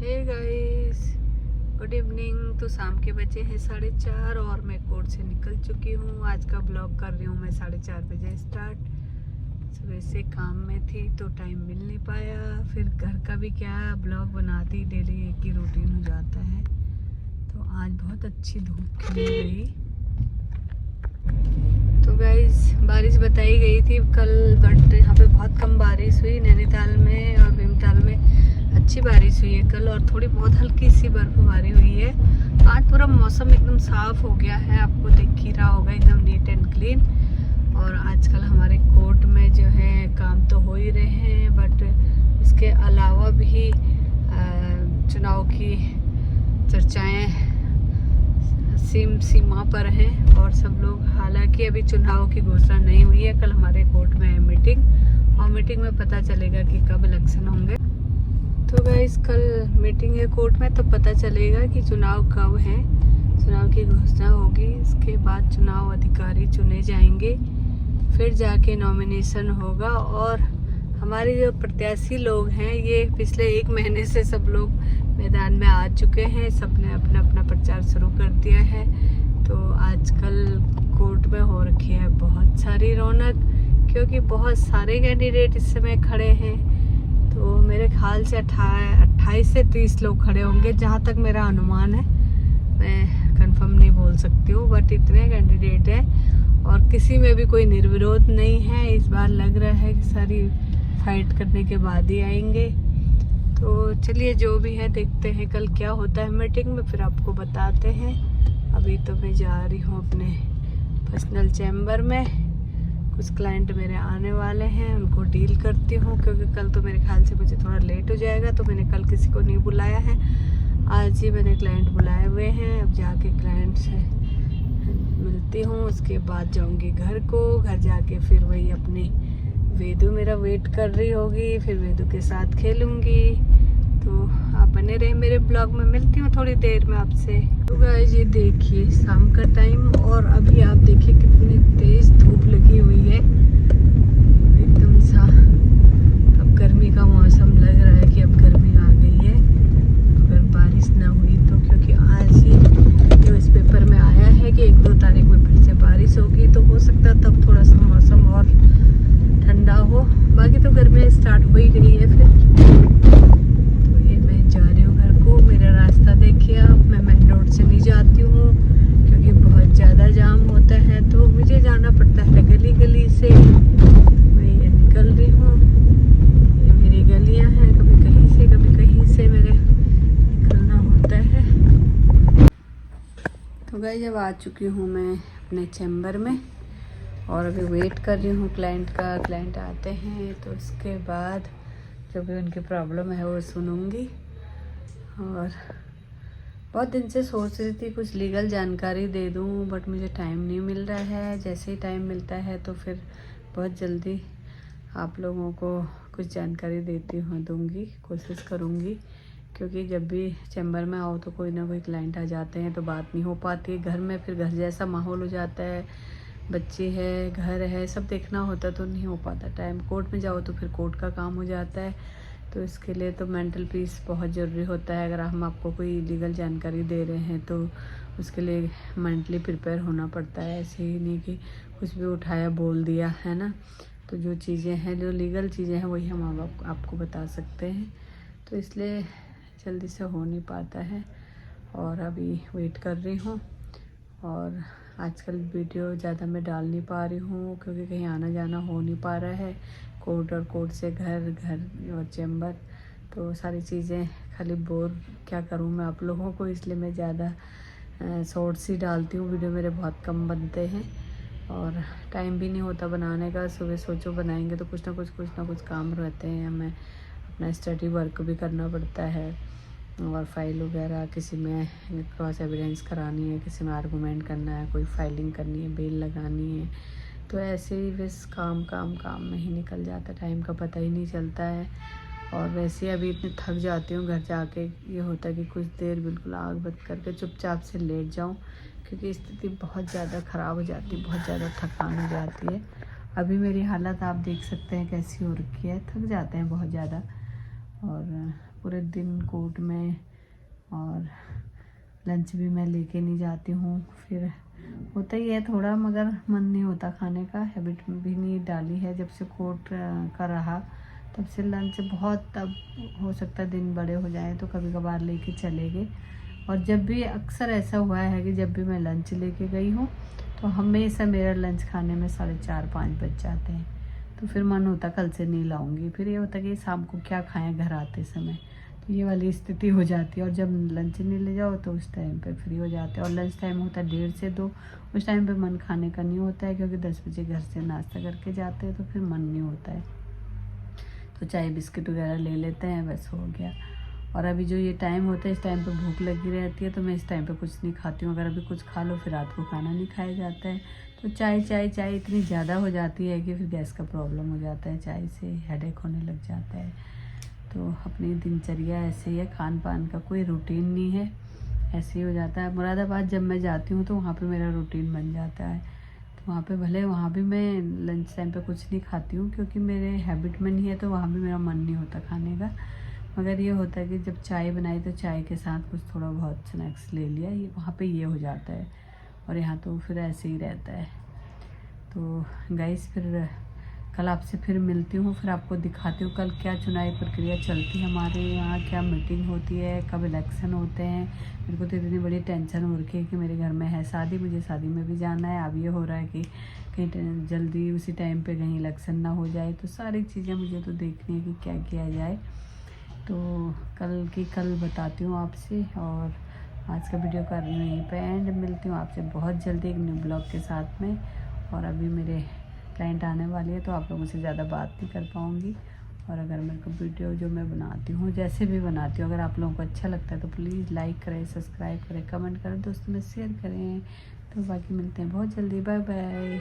Hey guys, good evening. तो शाम के बजे हैं 4:30 और मैं कोर्ट से निकल चुकी हूँ। आज का ब्लॉग कर रही हूँ मैं 4:30 बजे स्टार्ट। सुबह से काम में थी तो टाइम मिल नहीं पाया। फिर घर का भी क्या ब्लॉग बनाती, डेली एक ही रूटीन हो जाता है। तो आज बहुत अच्छी धूप खिली गई। तो गाइस, बारिश बताई गई थी कल, बट यहाँ पे बहुत कम बारिश हुई। नैनीताल में और भीमताल में अच्छी बारिश हुई है कल, और थोड़ी बहुत हल्की सी बर्फबारी हुई है। आज पूरा मौसम एकदम साफ हो गया है, आपको दिख ही रहा होगा, एकदम नीट एंड क्लीन। और आजकल हमारे कोर्ट में जो है काम तो हो ही रहे हैं, बट इसके अलावा भी चुनाव की चर्चाएं सीमा पर हैं। और सब लोग, हालांकि अभी चुनाव की घोषणा नहीं हुई है। कल हमारे कोर्ट में है मीटिंग, और मीटिंग में पता चलेगा कि कब इलेक्शन होंगे। तो गाइस, कल मीटिंग है कोर्ट में, तो पता चलेगा कि चुनाव कब है। चुनाव की घोषणा होगी, इसके बाद चुनाव अधिकारी चुने जाएंगे, फिर जाके नॉमिनेशन होगा। और हमारे जो प्रत्याशी लोग हैं, ये पिछले 1 महीने से सब लोग मैदान में आ चुके हैं। सबने अपना अपना प्रचार शुरू कर दिया है। तो आजकल कोर्ट में हो रखी है बहुत सारी रौनक, क्योंकि बहुत सारे कैंडिडेट इस समय खड़े हैं। तो मेरे ख्याल से 28 से 30 लोग खड़े होंगे, जहाँ तक मेरा अनुमान है। मैं कंफर्म नहीं बोल सकती हूँ, बट इतने कैंडिडेट हैं और किसी में भी कोई निर्विरोध नहीं है। इस बार लग रहा है कि सारी फाइट करने के बाद ही आएंगे। तो चलिए, जो भी है देखते हैं कल क्या होता है मीटिंग में, फिर आपको बताते हैं। अभी तो मैं जा रही हूँ अपने पर्सनल चैम्बर में। कुछ क्लाइंट मेरे आने वाले हैं, उनको डील करती हूँ, क्योंकि कल तो मेरे ख्याल से मुझे थोड़ा लेट हो जाएगा। तो मैंने कल किसी को नहीं बुलाया है, आज ही मैंने क्लाइंट बुलाए हुए हैं। अब जाके क्लाइंट से मिलती हूँ, उसके बाद जाऊँगी घर को। घर जाके फिर वही अपनी वेदू मेरा वेट कर रही होगी, फिर वेदू के साथ खेलूँगी। तो आप बने रहे मेरे ब्लॉग में। मिलती हूँ थोड़ी देर में आपसे। तो गाइस, ये देखिए शाम का टाइम, और अभी आप देखिए कितनी तेज धूप लगी हुई है एकदम सा। अब गर्मी का मौसम लग रहा है कि अब गर्मी आ गई है, अगर बारिश ना हुई तो। क्योंकि आज ही न्यूज़ पेपर में आया है कि 1-2 तारीख में फिर से बारिश होगी, तो हो सकता है तब थोड़ा सा मौसम और ठंडा हो। बाकी तो गर्मी स्टार्ट हो ही गई है फिर। तो ये मैं जा रही हूँ घर को। मेरा रास्ता देखिए आप, मैं मेन रोड से नहीं जाती हूँ क्योंकि बहुत ज़्यादा जाम होता है, तो मुझे जाना पड़ता है गली गली से। मैं ये निकल रही हूँ, ये मेरी गलियाँ हैं, कभी कहीं से मेरे निकलना होता है। तो गाइस, जब आ चुकी हूँ मैं अपने चैम्बर में, और अभी वेट कर रही हूँ क्लाइंट का। क्लाइंट आते हैं तो उसके बाद जो भी उनकी प्रॉब्लम है वो सुनूंगी। और बहुत दिन से सोच रही थी कुछ लीगल जानकारी दे दूँ, बट मुझे टाइम नहीं मिल रहा है। जैसे ही टाइम मिलता है तो फिर बहुत जल्दी आप लोगों को कुछ जानकारी दूँगी, कोशिश करूँगी। क्योंकि जब भी चैम्बर में आओ तो कोई ना कोई क्लाइंट आ जाते हैं, तो बात नहीं हो पाती है। घर में फिर घर जैसा माहौल हो जाता है, बच्चे है, घर है, सब देखना होता, तो नहीं हो पाता टाइम। कोर्ट में जाओ तो फिर कोर्ट का काम हो जाता है। तो इसके लिए तो मेंटल पीस बहुत ज़रूरी होता है। अगर हम आपको कोई लीगल जानकारी दे रहे हैं तो उसके लिए मेंटली प्रिपेयर होना पड़ता है। ऐसे ही नहीं कि कुछ भी उठाया बोल दिया, है ना। तो जो चीज़ें हैं, जो लीगल चीज़ें हैं, वही हम आपको बता सकते हैं। तो इसलिए जल्दी से हो नहीं पाता है, और अभी वेट कर रही हूँ। और आजकल वीडियो ज़्यादा मैं डाल नहीं पा रही हूँ, क्योंकि कहीं आना जाना हो नहीं पा रहा है। कोर्ट और कोर्ट से घर, घर और चैम्बर, तो सारी चीज़ें खाली बोर क्या करूँ मैं आप लोगों को। इसलिए मैं ज़्यादा शॉर्ट्स ही डालती हूँ, वीडियो मेरे बहुत कम बनते हैं, और टाइम भी नहीं होता बनाने का। सुबह सोचो बनाएंगे तो कुछ ना कुछ काम रहते हैं। हमें अपना स्टडी वर्क भी करना पड़ता है, और फाइल वगैरह किसी में क्रॉस एविडेंस करानी है, किसी में आर्गूमेंट करना है, कोई फाइलिंग करनी है, बेल लगानी है। तो ऐसे ही बस काम में ही निकल जाता है, टाइम का पता ही नहीं चलता है। और वैसे अभी इतनी थक जाती हूँ, घर जाके ये होता है कि कुछ देर बिल्कुल आग बंद करके चुपचाप से लेट जाऊँ, क्योंकि स्थिति बहुत ज़्यादा ख़राब हो जाती है, बहुत ज़्यादा थकान हो जाती है। अभी मेरी हालत आप देख सकते हैं कैसी हो रखी है, थक जाते हैं बहुत ज़्यादा। और पूरे दिन कोर्ट में, और लंच भी मैं लेके नहीं जाती हूँ। फिर होता ही है थोड़ा, मगर मन नहीं होता खाने का, हैबिट भी नहीं डाली है जब से कोर्ट का रहा तब से। लंच बहुत, तब हो सकता है दिन बड़े हो जाए तो कभी कभार लेके चले गए। और जब भी अक्सर ऐसा हुआ है कि जब भी मैं लंच लेके गई हूँ तो हमेशा मेरा लंच खाने में 4:30-5 बज जाते हैं। तो फिर मन होता कल से नहीं लाऊंगी। फिर ये होता कि शाम को क्या खाएं घर आते समय, तो ये वाली स्थिति हो जाती है। और जब लंच नहीं ले जाओ तो उस टाइम पे फ्री हो जाते हैं। और लंच टाइम होता है 1:30 से 2, उस टाइम पे मन खाने का नहीं होता है, क्योंकि 10 बजे घर से नाश्ता करके जाते हैं तो फिर मन नहीं होता है। तो चाय बिस्किट वगैरह ले लेते हैं, बस हो गया। और अभी जो ये टाइम होता है इस टाइम पे भूख लगी रहती है, तो मैं इस टाइम पे कुछ नहीं खाती हूँ। अगर अभी कुछ खा लो फिर रात को खाना नहीं खाया जाता है। तो चाय चाय चाय इतनी ज़्यादा हो जाती है कि फिर गैस का प्रॉब्लम हो जाता है, चाय से हेडेक होने लग जाता है। तो अपनी दिनचर्या ऐसे ही है, खान पान का कोई रूटीन नहीं है, ऐसे ही हो जाता है। मुरादाबाद जब मैं जाती हूँ तो वहाँ पे मेरा रूटीन बन जाता है। तो वहाँ पे भले वहाँ भी मैं लंच टाइम पे कुछ नहीं खाती हूँ, क्योंकि मेरे हैबिट में नहीं है, तो वहाँ भी मेरा मन नहीं होता खाने का। मगर ये होता है कि जब चाय बनाई तो चाय के साथ कुछ थोड़ा बहुत स्नैक्स ले लिया, ये वहाँ पे ये हो जाता है। और यहाँ तो फिर ऐसे ही रहता है। तो गाइस फिर कल आपसे फिर मिलती हूँ, फिर आपको दिखाती हूँ कल क्या चुनावी प्रक्रिया चलती है हमारे यहाँ, क्या मीटिंग होती है, कब इलेक्शन होते हैं। मेरे को तो इतनी बड़ी टेंशन हो रखी है कि मेरे घर में है शादी, मुझे शादी में भी जाना है। अब ये हो रहा है कि कहीं जल्दी उसी टाइम पे कहीं इलेक्शन ना हो जाए। तो सारी चीज़ें मुझे तो देखनी है कि क्या किया जाए। तो कल बताती हूँ आपसे। और आज का वीडियो कर रही हूँ यहीं पे एंड। मिलती हूँ आपसे बहुत जल्दी एक न्यू ब्लॉग के साथ में। और अभी मेरे क्लाइंट आने वाली है तो आप लोगों से ज़्यादा बात नहीं कर पाऊँगी। और अगर मेरे को वीडियो जो मैं बनाती हूँ, जैसे भी बनाती हूँ, अगर आप लोगों को अच्छा लगता है तो प्लीज़ लाइक करें, सब्सक्राइब करें, कमेंट करें, दोस्तों में शेयर करें। तो बाकी मिलते हैं बहुत जल्दी, बाय बाय।